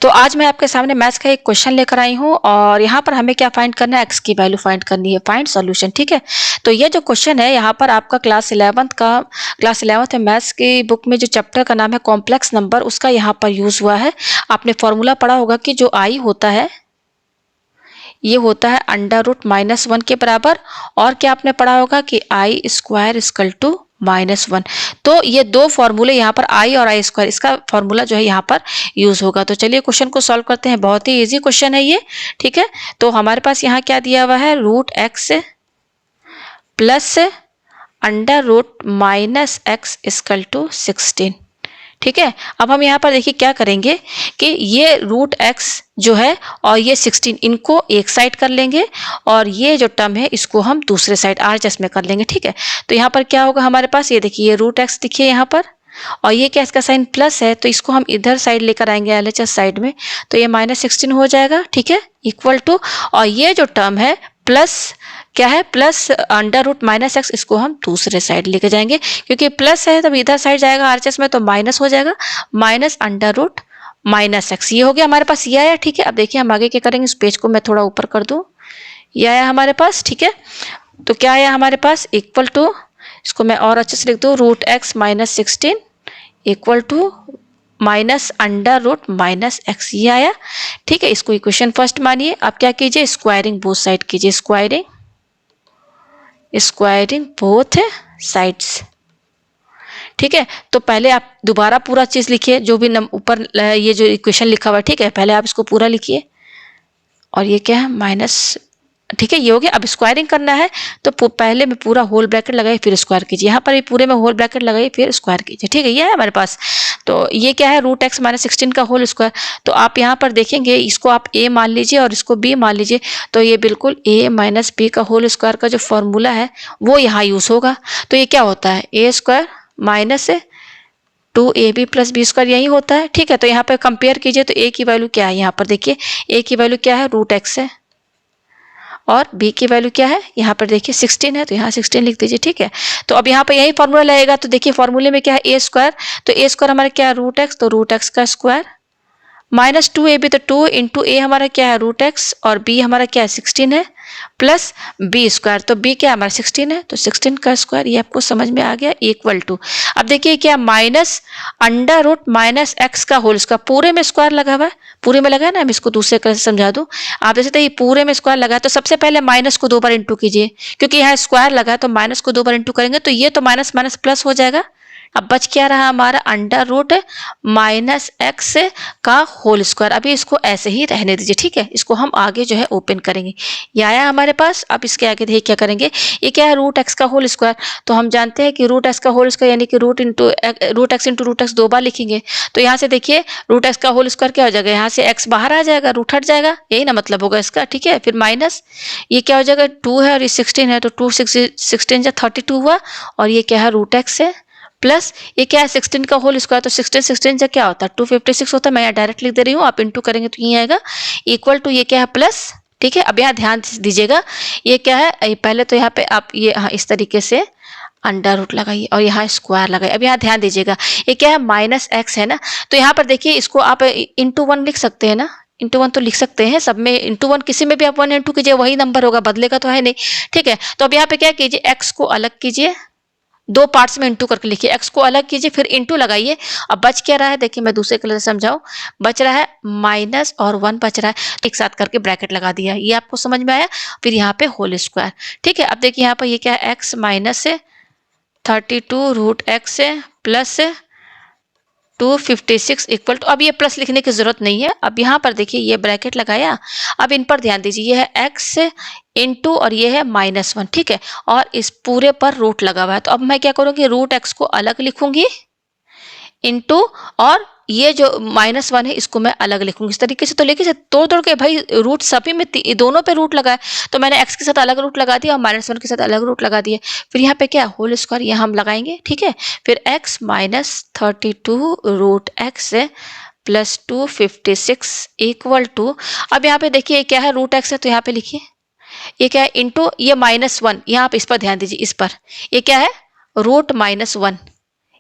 तो आज मैं आपके सामने मैथ्स का एक क्वेश्चन लेकर आई हूँ और यहाँ पर हमें क्या फाइंड करना है, एक्स की वैल्यू फाइंड करनी है, फाइंड सॉल्यूशन। ठीक है, तो ये जो क्वेश्चन है यहाँ पर आपका क्लास 11th में मैथ्स की बुक में जो चैप्टर का नाम है कॉम्प्लेक्स नंबर, उसका यहाँ पर यूज हुआ है। आपने फॉर्मूला पढ़ा होगा कि जो आई होता है ये होता है √-1 के बराबर, और क्या आपने पढ़ा होगा कि आई स्क्वायर इक्वल टू -1। तो ये दो फॉर्मूले यहाँ पर आई और आई स्क्वायर, इसका फॉर्मूला जो है यहाँ पर यूज होगा। तो चलिए क्वेश्चन को सॉल्व करते हैं, बहुत ही इजी क्वेश्चन है ये। ठीक है, तो हमारे पास यहाँ क्या दिया हुआ है, √x plus √-x equal to 16। ठीक है, अब हम यहाँ पर देखिए क्या करेंगे कि ये √x जो है और ये 16 इनको एक साइड कर लेंगे और ये जो टर्म है इसको हम दूसरे साइड RHS में कर लेंगे। ठीक है, तो यहाँ पर क्या होगा हमारे पास, ये देखिए ये √x दिखिए यहाँ पर, और ये क्या इसका साइन प्लस है, तो इसको हम इधर साइड लेकर आएंगे LHS साइड में, तो ये -16 हो जाएगा। ठीक है, इक्वल टू, और ये जो टर्म है प्लस क्या है, प्लस √-x, इसको हम दूसरे साइड लेके जाएंगे, क्योंकि प्लस है तब इधर साइड जाएगा RHS में, तो माइनस हो जाएगा, -√-x। ये हो गया हमारे पास, ये आया। ठीक है, अब देखिए हम आगे क्या करेंगे, इस पेज को मैं थोड़ा ऊपर कर दूं, ये आया हमारे पास। ठीक है, तो क्या आया हमारे पास, इक्वल टू, इसको मैं और अच्छे से लिख दूं, √x - 16 इक्वल टू -√-x, ये आया। ठीक है, इसको इक्वेशन फर्स्ट मानिए। अब क्या कीजिए, स्क्वायरिंग बोथ साइड कीजिए, स्क्वायरिंग बोथ साइड्स। ठीक है, तो पहले आप दोबारा पूरा चीज लिखिए, जो भी ऊपर ये जो इक्वेशन लिखा हुआ है, ठीक है, पहले आप इसको पूरा लिखिए, और ये क्या है माइनस। ठीक है, ये हो गया। अब स्क्वायरिंग करना है तो पहले में पूरा होल ब्रैकेट लगाइए फिर स्क्वायर कीजिए, यहाँ पर भी पूरे में होल ब्रैकेट लगाइए फिर स्क्वायर कीजिए। ठीक है, ये है हमारे पास। तो ये क्या है, √x - 16 का होल स्क्वायर। तो आप यहाँ पर देखेंगे, इसको आप a मान लीजिए और इसको b मान लीजिए, तो ये बिल्कुल a - b का होल स्क्वायर का जो फॉर्मूला है वो यहाँ यूज होगा। तो ये क्या होता है, a² माइनस 2ab + b² यही होता है। ठीक है, तो यहाँ पर कंपेयर कीजिए, तो a की वैल्यू क्या है, यहाँ पर देखिए a की वैल्यू क्या है, √x है, और b की वैल्यू क्या है, यहाँ पर देखिए 16 है, तो यहाँ 16 लिख दीजिए। ठीक है, तो अब यहाँ पर यही फॉर्मूला लगेगा, तो देखिए फॉर्मूले में क्या है, a², तो a² हमारा क्या है, √x, तो √x का स्क्वायर -2ab, तो 2 × a हमारा क्या है, √x, और b हमारा क्या है 16 है, प्लस b², तो b क्या हमारा 16 है, तो 16 का स्क्वायर। ये आपको समझ में आ गया, इक्वल टू, अब देखिए क्या, -√-x का होल स्क्वायर, पूरे में स्क्वायर लगा हुआ है, पूरे में लगा है ना, हम इसको दूसरे तरह से समझा दूं, आप जैसे ये पूरे में स्क्वायर लगा है, तो सबसे पहले माइनस को 2 बार इंटू कीजिए, क्योंकि यहाँ स्क्वायर लगा है, तो माइनस को 2 बार इंटू करेंगे तो ये तो माइनस माइनस प्लस हो जाएगा। अब बच क्या रहा हमारा, √-x का होल स्क्वायर। अभी इसको ऐसे ही रहने दीजिए। ठीक है, इसको हम आगे जो है ओपन करेंगे, ये आया हमारे पास। अब इसके आगे देखिए क्या करेंगे, ये क्या है, √x का होल स्क्वायर, तो हम जानते हैं कि √x का होल स्क्वायर यानी कि √x × √x 2 बार लिखेंगे, तो यहाँ से देखिए √x का होल स्क्वायर क्या हो जाएगा, यहाँ से x बाहर आ जाएगा, रूट हट जाएगा, यही ना मतलब होगा इसका। ठीक है, फिर माइनस, ये क्या हो जाएगा, 2 है और ये 16 है, तो 2 16 जा 32 हुआ, और ये क्या है, √x है, प्लस ये क्या है 16 का होल स्क्वायर, तो 16 से क्या होता है, 256 होता है। मैं यहाँ डायरेक्ट लिख दे रही हूँ, आप इंटू करेंगे तो ये आएगा, इक्वल टू, ये क्या है, प्लस। ठीक है, अब यहाँ ध्यान दीजिएगा, ये क्या है, पहले तो यहाँ पे आप ये इस तरीके से अंडर रूट लगाइए और यहाँ स्क्वायर लगाइए। अब यहाँ ध्यान दीजिएगा, ये क्या है, -x है ना, तो यहाँ पर देखिए इसको आप ×1 लिख सकते हैं ना, ×1 तो लिख सकते हैं, सब में ×1, किसी में भी आप 1 × कीजिए वही नंबर होगा, बदलेगा तो है नहीं। ठीक है, तो अब यहाँ पे क्या कीजिए, x को अलग कीजिए, 2 पार्ट्स में इंटू करके लिखिए, x को अलग कीजिए फिर इंटू लगाइए। अब बच क्या रहा है, देखिए मैं दूसरे कलर से समझाऊं, बच रहा है माइनस और 1 बच रहा है, एक साथ करके ब्रैकेट लगा दिया, ये आपको समझ में आया। फिर यहाँ पे होल स्क्वायर। ठीक है, अब देखिए यहाँ पर ये क्या है, x - 32 √x plus 256 equal to, अब ये प्लस लिखने की जरूरत नहीं है, अब यहाँ पर देखिए ये ब्रैकेट लगाया, अब इन पर ध्यान दीजिए, ये है x इंटू और ये है -1। ठीक है, और इस पूरे पर रूट लगा हुआ है, तो अब मैं क्या करूँगी, √x को अलग लिखूंगी इंटू, और ये जो -1 है इसको मैं अलग लिखूंगी, इस तरीके से। तो लेकिन से तोड़ के भाई रूट सभी में दोनों पे रूट लगा है, तो मैंने x के साथ अलग रूट लगा दिया और -1 के साथ अलग रूट लगा दिया। फिर यहाँ पे क्या, होल स्क्वायर यहाँ हम लगाएंगे। ठीक है, फिर x - 32 √x plus 256 equal to, अब यहाँ पे देखिए क्या है, √x है, तो यहाँ पे लिखिए ये क्या है, इंटू ये -1, यहाँ आप इस पर ध्यान दीजिए, इस पर ये क्या है, √-1,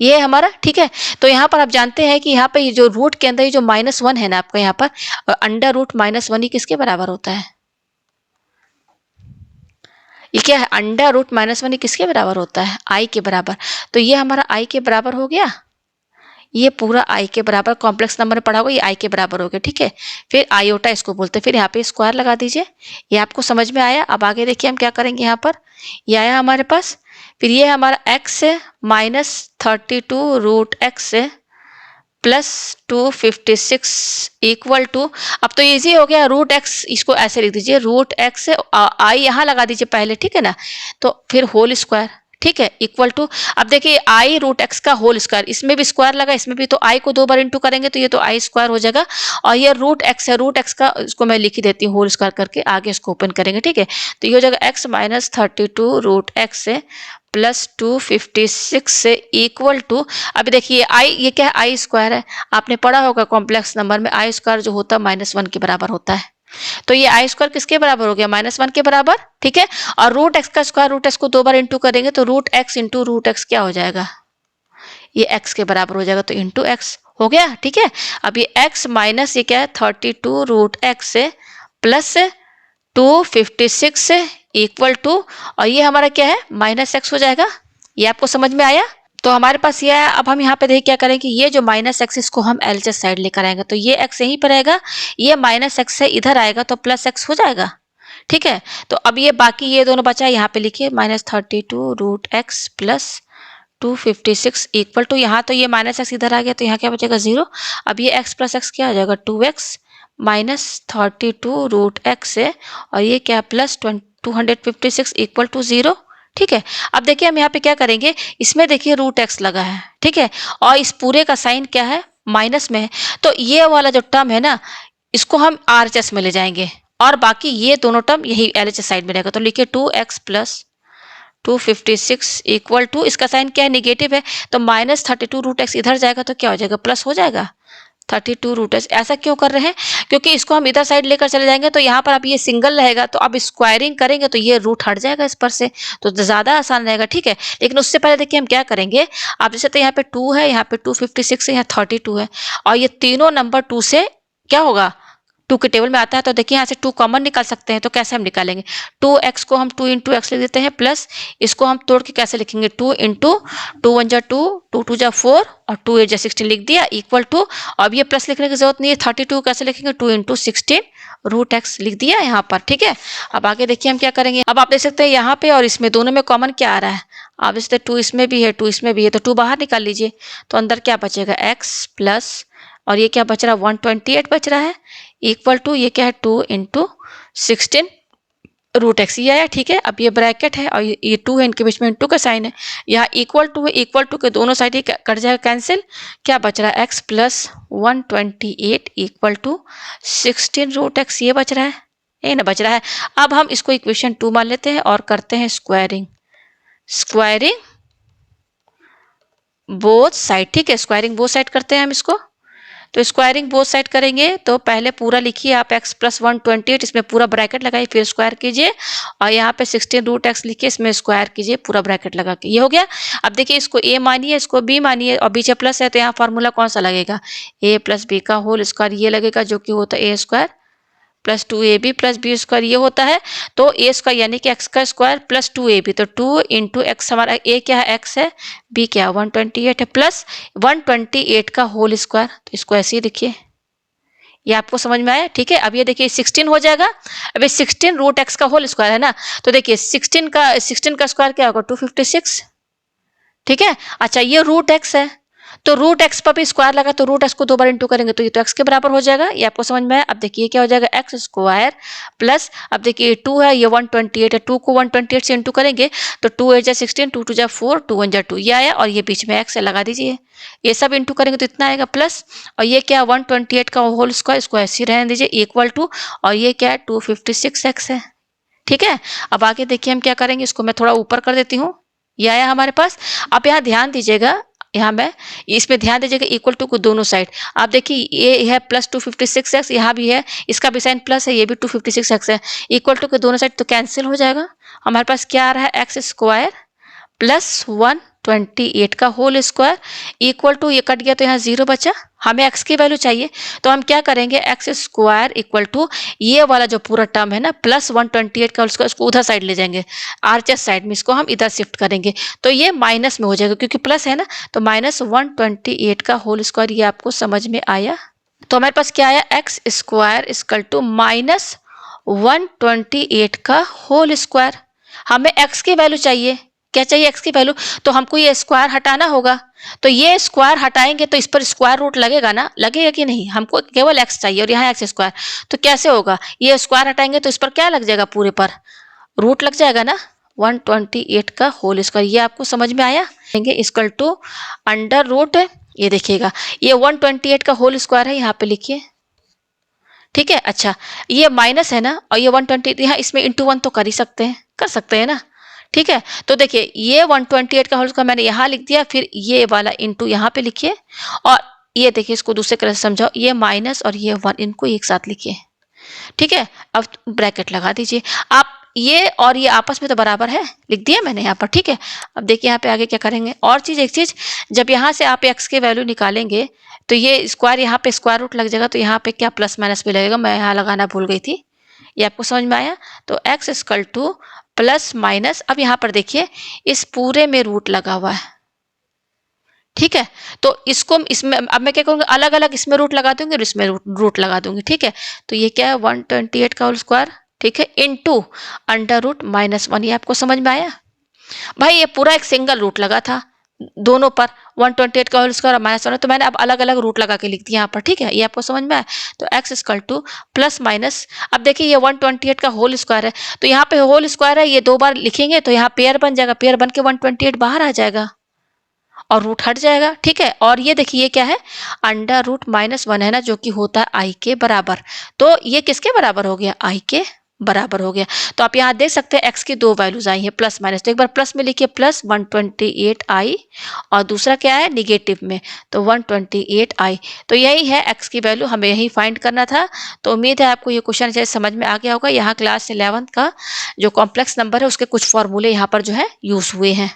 ये है हमारा, ठीक है। तो यहाँ पर आप जानते हैं कि यहाँ पे ये जो रूट के अंदर ये जो -1 है ना आपका यहाँ पर अंडर रूट -1 ये किसके बराबर होता है? ये क्या है? अंडर रूट -1 ये किसके बराबर होता है? आई के बराबर। तो ये हमारा आई के बराबर हो गया। ये पूरा आई के बराबर कॉम्प्लेक्स नंबर में पढ़ा होगा, ये आई के बराबर हो गया, ठीक है। फिर आयोटा इसको बोलते हैं। फिर यहाँ पे स्क्वायर लगा दीजिए। ये आपको समझ में आया। अब आगे देखिए हम क्या करेंगे यहाँ पर। ये आया हमारे पास। फिर ये हमारा x है -32 रूट x है प्लस 256 इक्वल टू, अब तो इजी हो गया, रूट एक्स इसको ऐसे लिख दीजिए, रूट एक्स आई यहाँ लगा दीजिए पहले, ठीक है ना। तो फिर होल स्क्वायर, ठीक है, इक्वल टू, अब देखिए आई रूट एक्स का होल स्क्वायर, इसमें भी स्क्वायर लगा, इसमें भी, तो आई को 2 बार इंटू करेंगे तो ये तो आई स्क्वायर हो जाएगा। और ये रूट एक्स है, रूट एक्स का इसको मैं लिख ही देती हूँ होल स्क्वायर करके, आगे इसको ओपन करेंगे, ठीक है। तो ये हो जाएगा x -32 रूट एक्स है प्लस 256 से इक्वल टू, अभी देखिए आई, ये क्या है? आई स्क्वायर है। आपने पढ़ा होगा कॉम्प्लेक्स नंबर में आई स्क्वायर जो होता है -1 के बराबर होता है। तो ये आई स्क्वायर किसके बराबर हो गया? -1 के बराबर, ठीक है। और रूट एक्स का स्क्वायर, रूट एक्स को 2 बार इंटू करेंगे तो root x into root x क्या हो जाएगा? ये एक्स के बराबर हो जाएगा, तो इंटू एक्स हो गया, ठीक है। अब ये एक्स माइनस ये क्या है? 32 रूट एक्स से प्लस 256 से इक्वल टू, और ये हमारा क्या है? -x हो जाएगा। ये आपको समझ में आया? तो हमारे पास ये है। अब हम यहाँ पे देखिए क्या करें कि ये जो -x इसको हम एलएचएस साइड लेकर आएंगे, तो ये x यहीं पर आएगा, ये -x से इधर आएगा तो +x हो जाएगा, ठीक है। तो अब ये बाकी ये दोनों बचा, यहाँ पे लिखिए -32 root x plus 256 equal to, यहाँ तो ये -x इधर आ गया तो यहाँ क्या बचेगा? 0। अब ये x प्लस x क्या हो जाएगा? 2x -32 रूट एक्स है, और ये क्या प्लस 256 इक्वल टू 0, ठीक है। अब देखिए हम यहाँ पे क्या करेंगे, इसमें देखिए रूट एक्स लगा है, ठीक है, और इस पूरे का साइन क्या है? माइनस में है। तो ये वाला जो टर्म है ना, इसको हम आरएचएस में ले जाएंगे, और बाकी ये दोनों टर्म यही एलएचएस साइड में रहेगा। तो लिखिए 2x प्लस 256 इक्वल टू, इसका साइन क्या है? निगेटिव है, तो -32 रूट एक्स इधर जाएगा तो क्या हो जाएगा? प्लस हो जाएगा 32 रूट एक्स। ऐसा क्यों कर रहे हैं? क्योंकि इसको हम इधर साइड लेकर चले जाएंगे तो यहाँ पर अब ये सिंगल रहेगा, तो अब स्क्वायरिंग करेंगे तो ये रूट हट जाएगा इस पर से, तो ज़्यादा आसान रहेगा, ठीक है। लेकिन उससे पहले देखिए हम क्या करेंगे। आप जैसे तो यहाँ पे 2 है, यहाँ पे 256 है, यहाँ 32 है, और ये तीनों नंबर 2 से क्या होगा? 2 के टेबल में आता है, तो देखिए यहाँ से 2 कॉमन निकाल सकते हैं, तो कैसे हम निकालेंगे? 2x को हम 2 इंटू एक्स लिख देते हैं, प्लस इसको हम तोड़ के कैसे लिखेंगे? 2 इंटू 2 1 जा 2, 2 2 जा 4, और 2 8 जा 16 लिख दिया, इक्वल टू, अब ये प्लस लिखने की जरूरत नहीं है, 32 कैसे लिखेंगे? 2 इंटू 16 रूट एक्स लिख दिया यहाँ पर, ठीक है। अब आगे देखिए हम क्या करेंगे। अब आप देख सकते हैं यहाँ पे और इसमें दोनों में कॉमन क्या आ रहा है? आप देख सकते 2 इसमें भी है, 2 इसमें भी है, तो 2 बाहर निकाल लीजिए, तो अंदर क्या बचेगा? x प्लस, और ये क्या बच रहा है? 128 बच रहा है, इक्वल टू, ये क्या है? 2 इंटू 16 रूट एक्स, ये आया, ठीक है। अब ये ब्रैकेट है और ये 2 है, इनके बीच में इंटू का साइन है, यहाँ इक्वल टू है, इक्वल टू के दोनों साइड कट जाएगा कैंसिल, क्या बच रहा है? x plus 128 equal to 16 root x, ये बच रहा है, ये ना बच रहा है। अब हम इसको इक्वेशन 2 मान लेते हैं और करते हैं स्क्वायरिंग, स्क्वायरिंग बोथ साइड, ठीक है, स्क्वायरिंग बोथ साइड करते हैं हम इसको। तो स्क्वायरिंग बोथ साइड करेंगे तो पहले पूरा लिखिए आप x प्लस 128, इसमें पूरा ब्रैकेट लगाइए, फिर स्क्वायर कीजिए, और यहाँ पे 16 रूट एक्स लिखिए, इसमें स्क्वायर कीजिए पूरा ब्रैकेट लगा के, ये हो गया। अब देखिए इसको a मानिए, इसको b मानिए, और बीच प्लस है तो यहाँ फार्मूला कौन सा लगेगा? a प्लस बी का होल स्क्वायर, ये लगेगा, जो कि होता है a square plus 2ab plus B square, ये होता है। तो ए स्क्वायर यानी कि एक्स का स्क्वायर प्लस 2ab, तो 2 इंटू एक्स, हमारा ए क्या है? एक्स है, बी क्या है? 128 है, प्लस 128 का होल स्क्वायर, तो इसको ऐसे ही लिखिए। ये आपको समझ में आया, ठीक है। अब ये देखिए 16 हो जाएगा। अब ये 16 रूट एक्स का होल स्क्वायर है ना, तो देखिए 16 का स्क्वायर क्या होगा? 256, ठीक है। अच्छा ये रूट एक्स है, तो रूट एक्स पर भी स्क्वायर लगा, तो रूट एक्स को 2 बार इंटू करेंगे तो ये तो एक्स के बराबर हो जाएगा, ये आपको समझ में आया। अब देखिए क्या हो जाएगा? एक्स स्क्वायर प्लस, अब देखिए 2 है, ये 128 है, 2 को 128 से इंटू करेंगे तो 2 8 जा 16, 2 2 जा 4, 2 1 जा 2, ये आया, और ये बीच में एक्स है, लगा दीजिए, ये सब इंटू करेंगे तो इतना आएगा प्लस, और ये क्या 128 का होल स्क्वायर, इसको ऐसे ही रहने दीजिए, इक्वल टू, और ये क्या है? 256 एक्स है, ठीक है। अब आगे देखिए हम क्या करेंगे, इसको मैं थोड़ा ऊपर कर देती हूँ, ये आया हमारे पास। अब यहाँ ध्यान दीजिएगा, यहाँ मैं इसमें ध्यान दीजिएगा, इक्वल टू को दोनों साइड, आप देखिए ये है प्लस 256 एक्स, यहाँ भी है, इसका भी साइन प्लस है, ये भी 256 एक्स है, इक्वल टू के दोनों साइड तो कैंसिल हो जाएगा। हमारे पास क्या आ रहा है? एक्स स्क्वायर प्लस 128 का होल स्क्वायर इक्वल टू, ये कट गया तो यहाँ 0 बचा, हमें x की वैल्यू चाहिए तो हम क्या करेंगे, एक्स स्क्वायर इक्वल टू ये वाला जो पूरा टर्म है ना प्लस 128 का उसको उधर साइड ले जाएंगे, आरचेस साइड में इसको हम इधर शिफ्ट करेंगे तो ये माइनस में हो जाएगा क्योंकि प्लस है ना, तो माइनस 128 का होल स्क्वायर। ये आपको समझ में आया? तो हमारे पास क्या आया, x square equal to minus 128 का होल स्क्वायर। हमें x की वैल्यू चाहिए, क्या चाहिए x की वैल्यू, तो हमको ये स्क्वायर हटाना होगा, तो ये स्क्वायर हटाएंगे तो इस पर स्क्वायर रूट लगेगा ना, लगेगा कि नहीं, हमको केवल x चाहिए और यहाँ x स्क्वायर, तो कैसे होगा, ये स्क्वायर हटाएंगे तो इस पर क्या लग जाएगा, पूरे पर रूट लग जाएगा ना, 128 का होल स्क्वायर। ये आपको समझ में आया? इक्वल टू अंडर रूट, ये देखिएगा ये 128 का होल स्क्वायर है, यहाँ पे लिखिए, ठीक है। अच्छा ये माइनस है ना, और ये 120 यहाँ इसमें इंटू 1 तो कर ही सकते हैं, कर सकते हैं ना, ठीक है। तो देखिए ये 128 का होल स्क्वायर मैंने यहाँ लिख दिया, फिर ये वाला इंटू यहाँ पे लिखिए, और ये देखिए इसको दूसरे तरह से समझाओ, ये माइनस और ये 1 इनको एक साथ लिखिए, ठीक है। अब ब्रैकेट लगा दीजिए आप, ये और ये आपस में तो बराबर है, लिख दिया मैंने यहाँ पर, ठीक है। अब देखिए यहाँ पे आगे क्या करेंगे, और चीज एक चीज, जब यहाँ से आप x की वैल्यू निकालेंगे तो ये स्क्वायर यहाँ पे स्क्वायर रूट लग जाएगा, तो यहाँ पे क्या प्लस माइनस भी लगेगा, मैं यहाँ लगाना भूल गई थी, ये आपको समझ में आया? तो x equal two plus minus, अब यहाँ पर देखिए इस पूरे में रूट लगा हुआ है, ठीक है। तो इसको इसमें अब मैं क्या करूँगी, अलग अलग इसमें रूट लगा दूंगी और इसमें रूट लगा दूंगी, ठीक है। तो ये क्या है 128 का होल स्क्वायर, ठीक है, इनटू अंडर रूट माइनस 1। ये आपको समझ में आया? भाई ये पूरा एक सिंगल रूट लगा था दोनों पर, 128 का होल स्क्वायर और माइनस 1, तो मैंने अब अलग अलग रूट लगा के लिख दिया यहाँ पर, ठीक है। ये आपको समझ में आया? तो x equal two plus minus, अब देखिए ये 128 का होल स्क्वायर है, तो यहाँ पे होल स्क्वायर है, ये दो बार लिखेंगे तो यहाँ पेयर बन जाएगा, पेयर बन के 128 बाहर आ जाएगा और रूट हट जाएगा, ठीक है। और ये देखिए ये क्या है, अंडर रूट माइनस 1 है ना, जो कि होता है आई के बराबर, तो ये किसके बराबर हो गया, आई के बराबर हो गया। तो आप यहाँ देख सकते हैं x की दो वैल्यूज आई हैं प्लस माइनस, तो एक बार प्लस में लिखिए प्लस 128 आई, और दूसरा क्या है निगेटिव में, तो 128 आई। तो यही है x की वैल्यू, हमें यही फाइंड करना था। तो उम्मीद है आपको ये क्वेश्चन शायद समझ में आ गया होगा। यहाँ क्लास 11 का जो कॉम्प्लेक्स नंबर है उसके कुछ फॉर्मूले यहाँ पर जो है यूज हुए हैं।